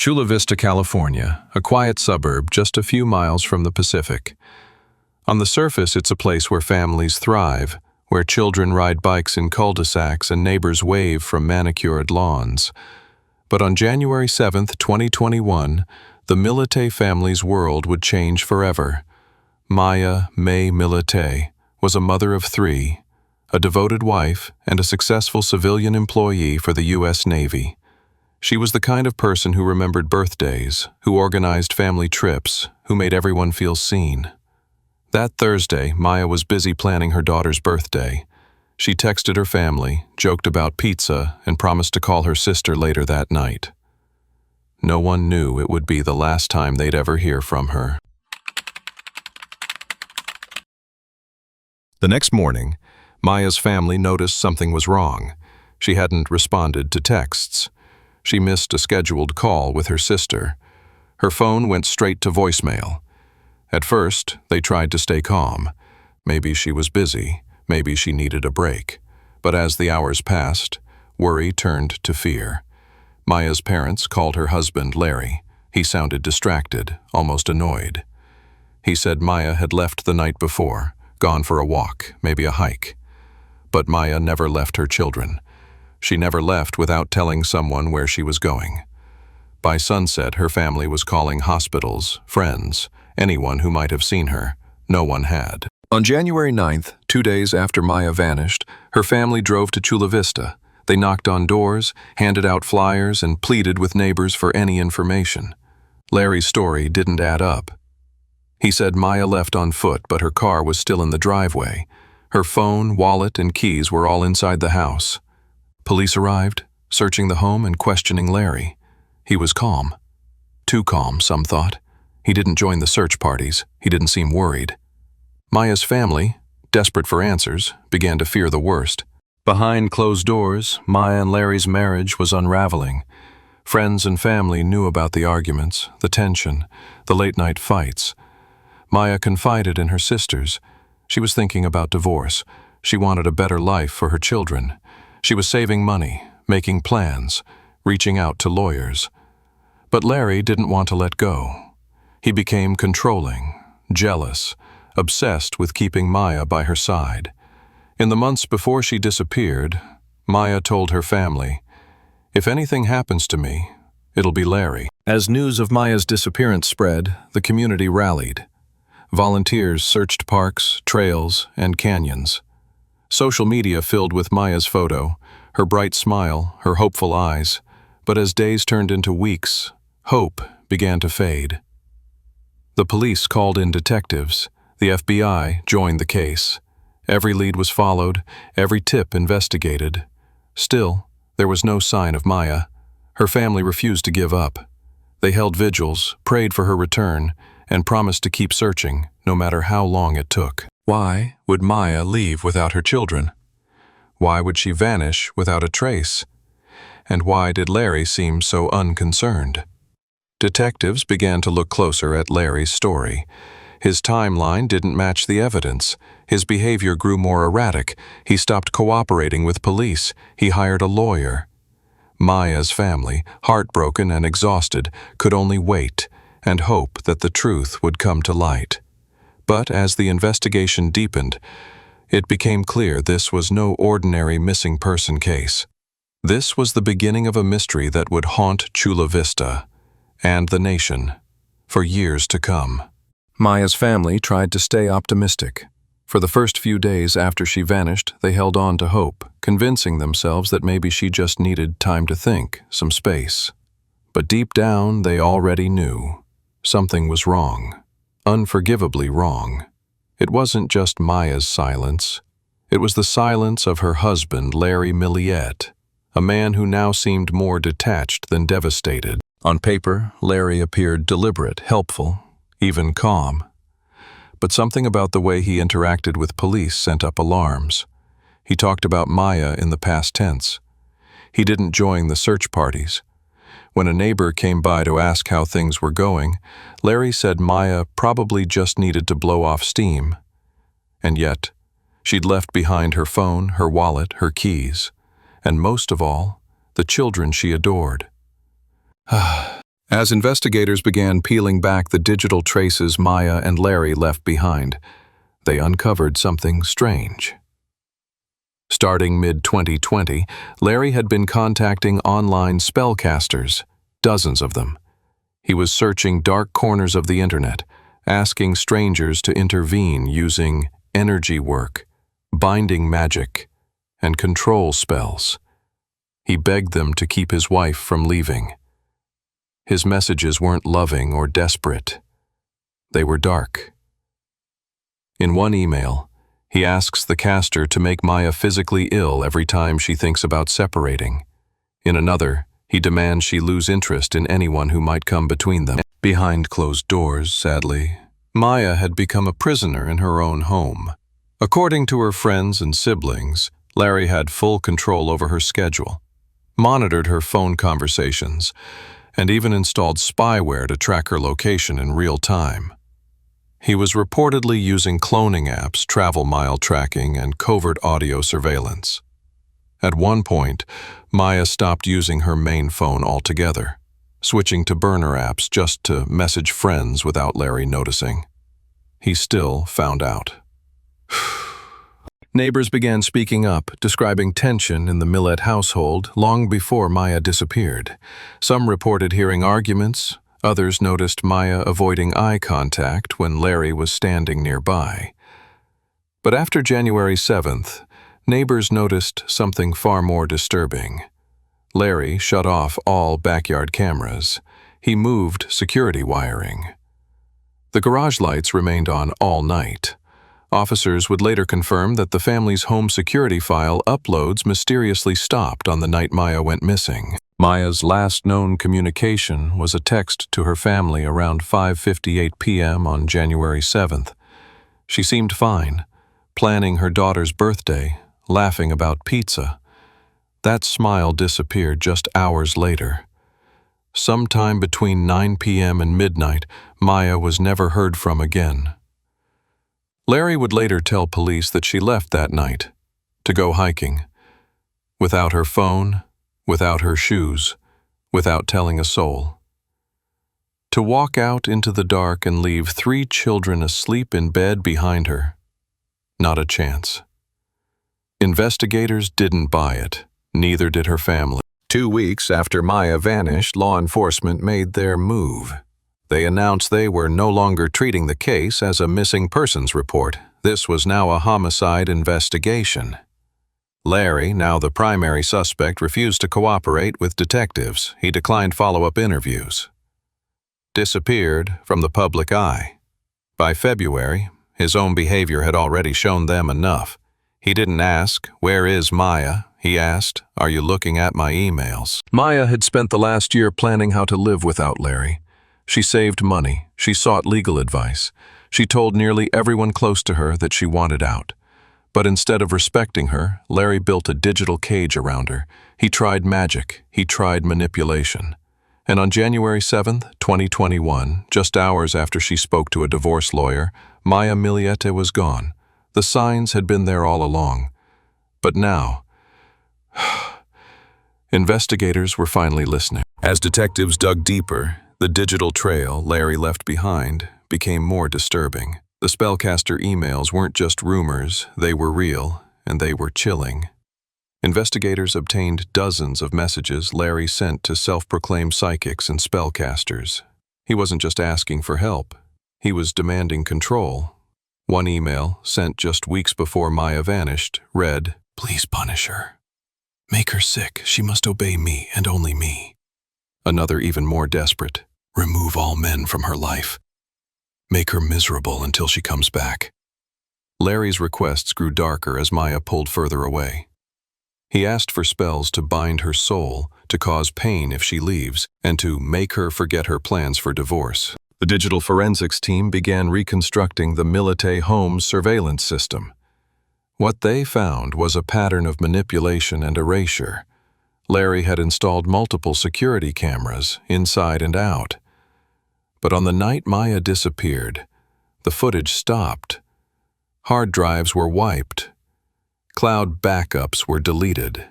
Chula Vista, California, a quiet suburb just a few miles from the Pacific. On the surface, it's a place where families thrive, where children ride bikes in cul-de-sacs and neighbors wave from manicured lawns. But on January 7, 2021, the Millete family's world would change forever. Maya Millete was a mother of 3, a devoted wife, and a successful civilian employee for the U.S. Navy. She was the kind of person who remembered birthdays, who organized family trips, who made everyone feel seen. That Thursday, Maya was busy planning her daughter's birthday. She texted her family, joked about pizza, and promised to call her sister later that night. No one knew it would be the last time they'd ever hear from her. The next morning, Maya's family noticed something was wrong. She hadn't responded to texts. She missed a scheduled call with her sister. Her phone went straight to voicemail. At first, they tried to stay calm. Maybe she was busy. Maybe she needed a break. But as the hours passed, worry turned to fear. Maya's parents called her husband Larry. He sounded distracted, almost annoyed. He said Maya had left the night before, gone for a walk, maybe a hike. But Maya never left her children. She never left without telling someone where she was going. By sunset, her family was calling hospitals, friends, anyone who might have seen her. No one had. On January 9th, 2 days after Maya vanished, her family drove to Chula Vista. They knocked on doors, handed out flyers, and pleaded with neighbors for any information. Larry's story didn't add up. He said Maya left on foot, but her car was still in the driveway. Her phone, wallet, and keys were all inside the house. Police arrived, searching the home and questioning Larry. He was calm. Too calm, some thought. He didn't join the search parties. He didn't seem worried. Maya's family, desperate for answers, began to fear the worst. Behind closed doors, Maya and Larry's marriage was unraveling. Friends and family knew about the arguments, the tension, the late-night fights. Maya confided in her sisters. She was thinking about divorce. She wanted a better life for her children. She was saving money, making plans, reaching out to lawyers. But Larry didn't want to let go. He became controlling, jealous, obsessed with keeping Maya by her side. In the months before she disappeared, Maya told her family, "If anything happens to me, it'll be Larry." As news of Maya's disappearance spread, the community rallied. Volunteers searched parks, trails, and canyons. Social media filled with Maya's photo, her bright smile, her hopeful eyes. But as days turned into weeks, hope began to fade. The police called in detectives. The FBI joined the case. Every lead was followed, every tip investigated. Still, there was no sign of Maya. Her family refused to give up. They held vigils, prayed for her return, and promised to keep searching, no matter how long it took. Why would Maya leave without her children? Why would she vanish without a trace? And why did Larry seem so unconcerned? Detectives began to look closer at Larry's story. His timeline didn't match the evidence. His behavior grew more erratic. He stopped cooperating with police. He hired a lawyer. Maya's family, heartbroken and exhausted, could only wait and hope that the truth would come to light. But as the investigation deepened, it became clear this was no ordinary missing person case. This was the beginning of a mystery that would haunt Chula Vista and the nation for years to come. Maya's family tried to stay optimistic. For the first few days after she vanished, they held on to hope, convincing themselves that maybe she just needed time to think, some space. But deep down, they already knew something was wrong, unforgivably wrong. It wasn't just Maya's silence. It was the silence of her husband, Larry Millete, a man who now seemed more detached than devastated. On paper, Larry appeared deliberate, helpful, even calm. But something about the way he interacted with police sent up alarms. He talked about Maya in the past tense. He didn't join the search parties. When a neighbor came by to ask how things were going, Larry said Maya probably just needed to blow off steam. And yet, she'd left behind her phone, her wallet, her keys, and most of all, the children she adored. As investigators began peeling back the digital traces Maya and Larry left behind, they uncovered something strange. Starting mid-2020, Larry had been contacting online spellcasters, dozens of them. He was searching dark corners of the internet, asking strangers to intervene using energy work, binding magic, and control spells. He begged them to keep his wife from leaving. His messages weren't loving or desperate. They were dark. In one email, he asks the caster to make Maya physically ill every time she thinks about separating. In another, he demands she lose interest in anyone who might come between them. Behind closed doors, sadly, Maya had become a prisoner in her own home. According to her friends and siblings, Larry had full control over her schedule, monitored her phone conversations, and even installed spyware to track her location in real time. He was reportedly using cloning apps, travel mile tracking, and covert audio surveillance. At one point, Maya stopped using her main phone altogether, switching to burner apps just to message friends without Larry noticing. He still found out. Neighbors began speaking up, describing tension in the Millete household long before Maya disappeared. Some reported hearing arguments. Others noticed Maya avoiding eye contact when Larry was standing nearby. But after January 7th, neighbors noticed something far more disturbing. Larry shut off all backyard cameras. He moved security wiring. The garage lights remained on all night. Officers would later confirm that the family's home security file uploads mysteriously stopped on the night Maya went missing. Maya's last known communication was a text to her family around 5:58 p.m. on January 7th. She seemed fine, planning her daughter's birthday, laughing about pizza. That smile disappeared just hours later. Sometime between 9 p.m. and midnight, Maya was never heard from again. Larry would later tell police that she left that night to go hiking, without her phone, without her shoes, without telling a soul. To walk out into the dark and leave 3 children asleep in bed behind her. Not a chance. Investigators didn't buy it, neither did her family. 2 weeks after Maya vanished, law enforcement made their move. They announced they were no longer treating the case as a missing persons report. This was now a homicide investigation. Larry, now the primary suspect, refused to cooperate with detectives. He declined follow-up interviews. Disappeared from the public eye. By February, his own behavior had already shown them enough. He didn't ask, "Where is Maya?" He asked, "Are you looking at my emails?" Maya had spent the last year planning how to live without Larry. She saved money. She sought legal advice. She told nearly everyone close to her that she wanted out. But instead of respecting her, Larry built a digital cage around her. He tried magic. He tried manipulation. And on January 7th, 2021, just hours after she spoke to a divorce lawyer, Maya Millete was gone. The signs had been there all along. But now, investigators were finally listening. As detectives dug deeper, the digital trail Larry left behind became more disturbing. The spellcaster emails weren't just rumors, they were real, and they were chilling. Investigators obtained dozens of messages Larry sent to self-proclaimed psychics and spellcasters. He wasn't just asking for help, he was demanding control. One email, sent just weeks before Maya vanished, read, "Please punish her. Make her sick. She must obey me and only me." Another even more desperate, "Remove all men from her life. Make her miserable until she comes back." Larry's requests grew darker as Maya pulled further away. He asked for spells to bind her soul, to cause pain if she leaves, and to make her forget her plans for divorce. The digital forensics team began reconstructing the Millete home surveillance system. What they found was a pattern of manipulation and erasure. Larry had installed multiple security cameras, inside and out. But on the night Maya disappeared, the footage stopped. Hard drives were wiped. Cloud backups were deleted.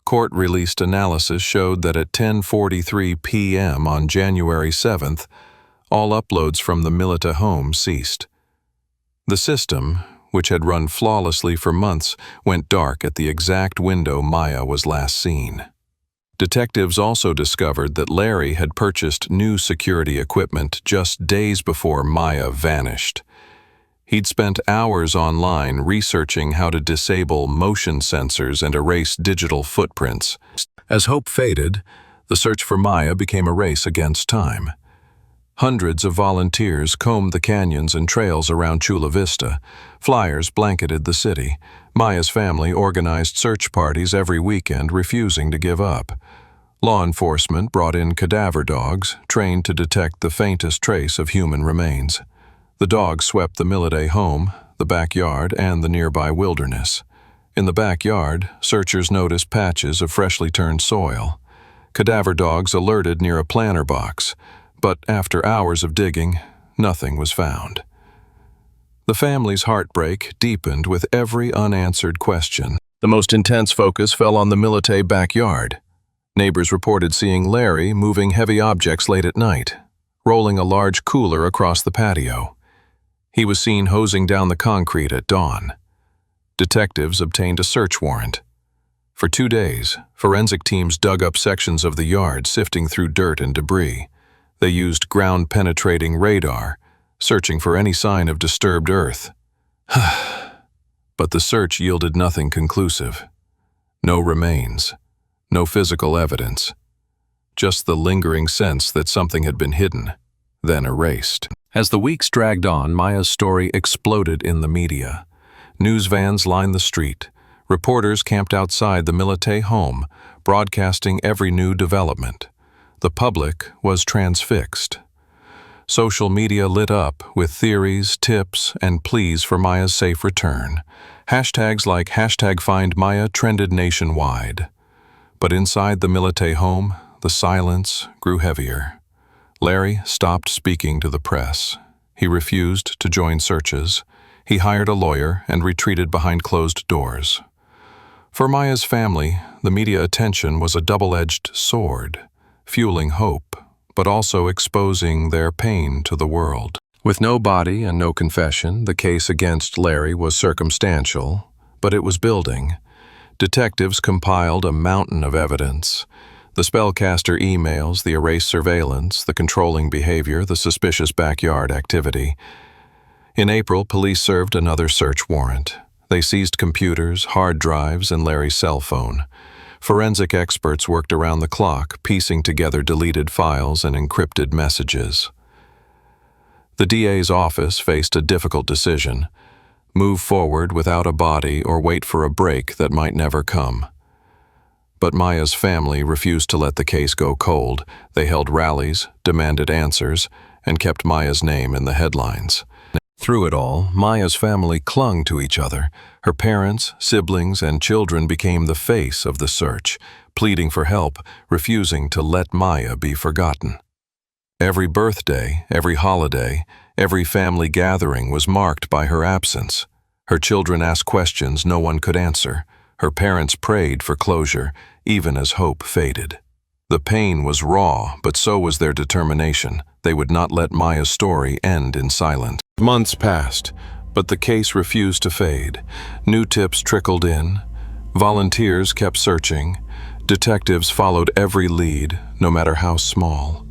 Court-released analysis showed that at 10:43 p.m. on January 7th, all uploads from the Millete home ceased. The system, which had run flawlessly for months, went dark at the exact window Maya was last seen. Detectives also discovered that Larry had purchased new security equipment just days before Maya vanished. He'd spent hours online researching how to disable motion sensors and erase digital footprints. As hope faded, the search for Maya became a race against time. Hundreds of volunteers combed the canyons and trails around Chula Vista. Flyers blanketed the city. Maya's family organized search parties every weekend, refusing to give up. Law enforcement brought in cadaver dogs, trained to detect the faintest trace of human remains. The dogs swept the Millete home, the backyard, and the nearby wilderness. In the backyard, searchers noticed patches of freshly turned soil. Cadaver dogs alerted near a planter box, but after hours of digging, nothing was found. The family's heartbreak deepened with every unanswered question. The most intense focus fell on the Millete backyard. Neighbors reported seeing Larry moving heavy objects late at night, rolling a large cooler across the patio. He was seen hosing down the concrete at dawn. Detectives obtained a search warrant. For 2 days, forensic teams dug up sections of the yard, sifting through dirt and debris. They used ground-penetrating radar, searching for any sign of disturbed earth. But the search yielded nothing conclusive. No remains, no physical evidence. Just the lingering sense that something had been hidden, then erased. As the weeks dragged on, Maya's story exploded in the media. News vans lined the street. Reporters camped outside the Millete home, broadcasting every new development. The public was transfixed. Social media lit up with theories, tips, and pleas for Maya's safe return. Hashtags like #FindMaya trended nationwide. But inside the Millete home, the silence grew heavier. Larry stopped speaking to the press. He refused to join searches. He hired a lawyer and retreated behind closed doors. For Maya's family, the media attention was a double-edged sword, fueling hope, but also exposing their pain to the world. With no body and no confession, the case against Larry was circumstantial, but it was building. Detectives compiled a mountain of evidence. The spellcaster emails, the erased surveillance, the controlling behavior, the suspicious backyard activity. In April, police served another search warrant. They seized computers, hard drives, and Larry's cell phone. Forensic experts worked around the clock, piecing together deleted files and encrypted messages. The DA's office faced a difficult decision: move forward without a body or wait for a break that might never come. But Maya's family refused to let the case go cold. They held rallies, demanded answers, and kept Maya's name in the headlines. Through it all, Maya's family clung to each other. Her parents, siblings, and children became the face of the search, pleading for help, refusing to let Maya be forgotten. Every birthday, every holiday, every family gathering was marked by her absence. Her children asked questions no one could answer. Her parents prayed for closure, even as hope faded. The pain was raw, but so was their determination. They would not let Maya's story end in silence. Months passed, but the case refused to fade. New tips trickled in. Volunteers kept searching. Detectives followed every lead, no matter how small.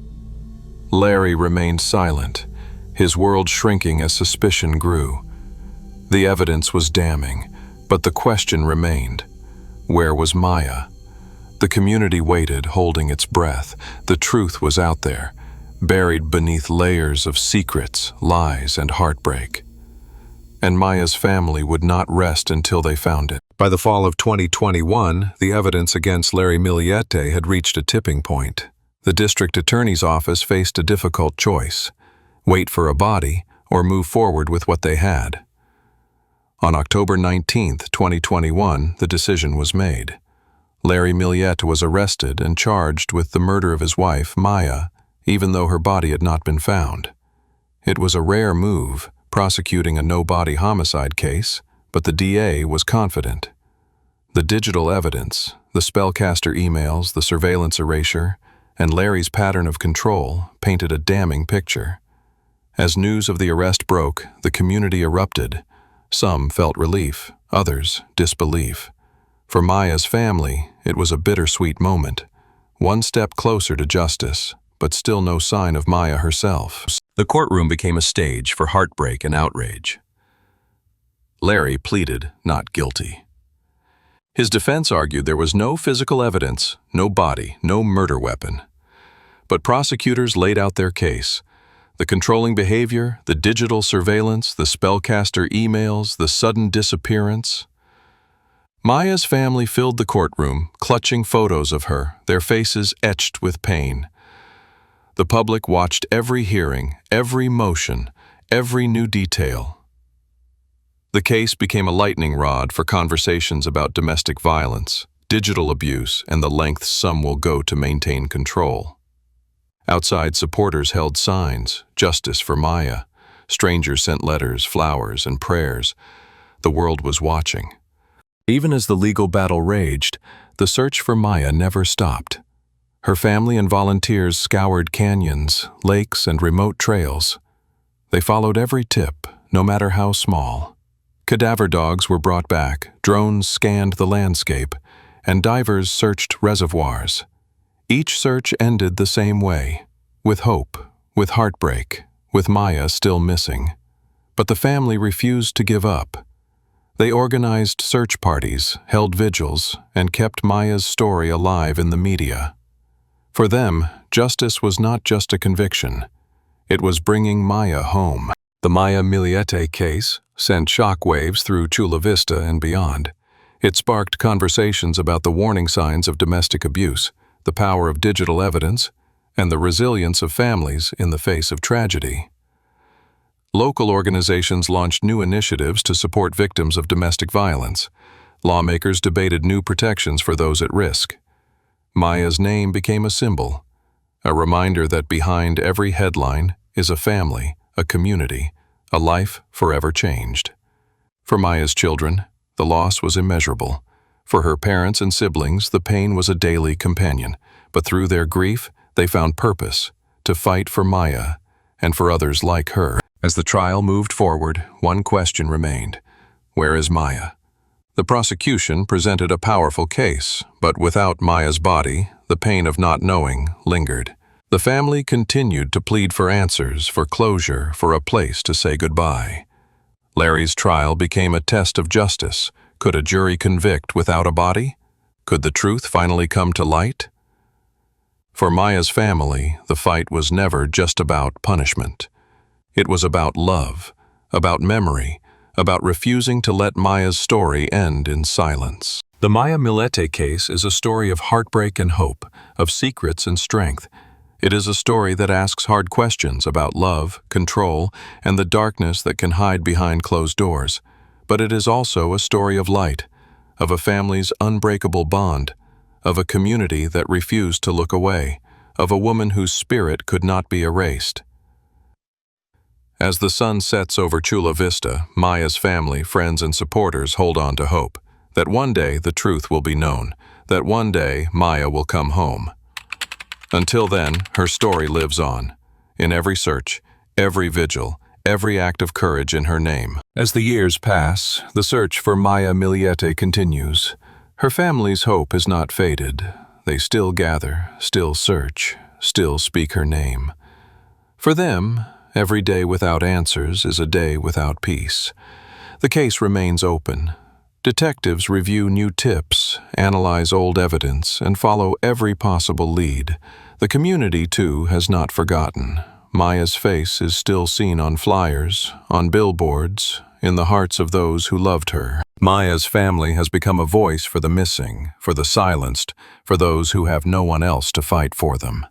Larry remained silent, his world shrinking as suspicion grew. The evidence was damning, but the question remained: where was Maya? The community waited, holding its breath. The truth was out there, buried beneath layers of secrets, lies, and heartbreak. And Maya's family would not rest until they found it. By the fall of 2021, the evidence against Larry Millete had reached a tipping point. The district attorney's office faced a difficult choice: wait for a body or move forward with what they had. On October 19, 2021, the decision was made. Larry Millete was arrested and charged with the murder of his wife, Maya, even though her body had not been found. It was a rare move, prosecuting a no-body homicide case, but the DA was confident. The digital evidence, The spellcaster emails, the surveillance erasure, and Larry's pattern of control painted a damning picture. As news of the arrest broke, the community erupted. Some felt relief, others disbelief. For Maya's family, it was a bittersweet moment. One step closer to justice, but still no sign of Maya herself. The courtroom became a stage for heartbreak and outrage. Larry pleaded not guilty. His defense argued there was no physical evidence, no body, no murder weapon. But prosecutors laid out their case. The controlling behavior, the digital surveillance, the spellcaster emails, the sudden disappearance. Maya's family filled the courtroom, clutching photos of her, their faces etched with pain. The public watched every hearing, every motion, every new detail. The case became a lightning rod for conversations about domestic violence, digital abuse, and the lengths some will go to maintain control. Outside, supporters held signs, "Justice for Maya." Strangers sent letters, flowers, and prayers. The world was watching. Even as the legal battle raged, the search for Maya never stopped. Her family and volunteers scoured canyons, lakes, and remote trails. They followed every tip, no matter how small. Cadaver dogs were brought back, drones scanned the landscape, and divers searched reservoirs. Each search ended the same way, with hope, with heartbreak, with Maya still missing. But the family refused to give up. They organized search parties, held vigils, and kept Maya's story alive in the media. For them, justice was not just a conviction. It was bringing Maya home. The Maya Millete case sent shockwaves through Chula Vista and beyond. It sparked conversations about the warning signs of domestic abuse, the power of digital evidence, and the resilience of families in the face of tragedy. Local organizations launched new initiatives to support victims of domestic violence. Lawmakers debated new protections for those at risk. Maya's name became a symbol, a reminder that behind every headline is a family, a community, a life forever changed. For Maya's children, the loss was immeasurable. For her parents and siblings, the pain was a daily companion. But through their grief, they found purpose to fight for Maya and for others like her. As the trial moved forward, one question remained: where is Maya? The prosecution presented a powerful case, but without Maya's body, the pain of not knowing lingered. The family continued to plead for answers, for closure, for a place to say goodbye. Larry's trial became a test of justice. Could a jury convict without a body? Could the truth finally come to light? For Maya's family, the fight was never just about punishment. It was about love, about memory, about refusing to let Maya's story end in silence. The Maya Millete case is a story of heartbreak and hope, of secrets and strength. It is a story that asks hard questions about love, control, and the darkness that can hide behind closed doors. But it is also a story of light, of a family's unbreakable bond, of a community that refused to look away, of a woman whose spirit could not be erased. As the sun sets over Chula Vista, Maya's family, friends, and supporters hold on to hope that one day the truth will be known, that one day Maya will come home. Until then, her story lives on, in every search, every vigil, every act of courage in her name. As the years pass, the search for Maya Millete continues. Her family's hope has not faded. They still gather, still search, still speak her name. For them, every day without answers is a day without peace. The case remains open. Detectives review new tips, analyze old evidence, and follow every possible lead. The community, too, has not forgotten. Maya's face is still seen on flyers, on billboards, in the hearts of those who loved her. Maya's family has become a voice for the missing, for the silenced, for those who have no one else to fight for them.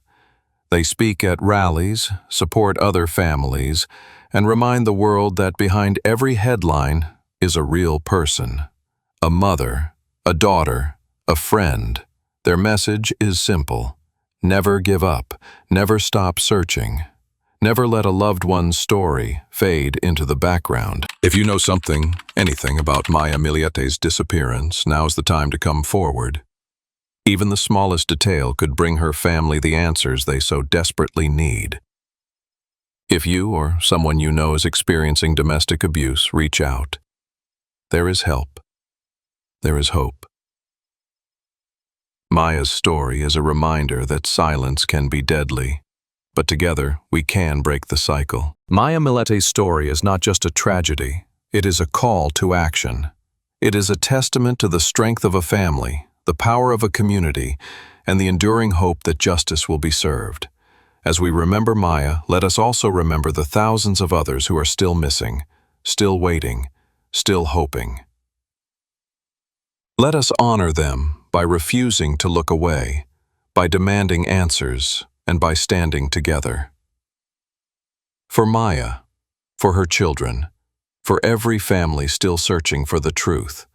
They speak at rallies, support other families, and remind the world that behind every headline is a real person. A mother, a daughter, a friend. Their message is simple: never give up, never stop searching. Never let a loved one's story fade into the background. If you know something, anything about Maya Millete's disappearance, now's the time to come forward. Even the smallest detail could bring her family the answers they so desperately need. If you or someone you know is experiencing domestic abuse, reach out. There is help. There is hope. Maya's story is a reminder that silence can be deadly, but together we can break the cycle. Maya Millete's story is not just a tragedy, it is a call to action. It is a testament to the strength of a family, the power of a community, and the enduring hope that justice will be served. As we remember Maya, let us also remember the thousands of others who are still missing, still waiting, still hoping. Let us honor them by refusing to look away, by demanding answers, and by standing together. For Maya, for her children, for every family still searching for the truth,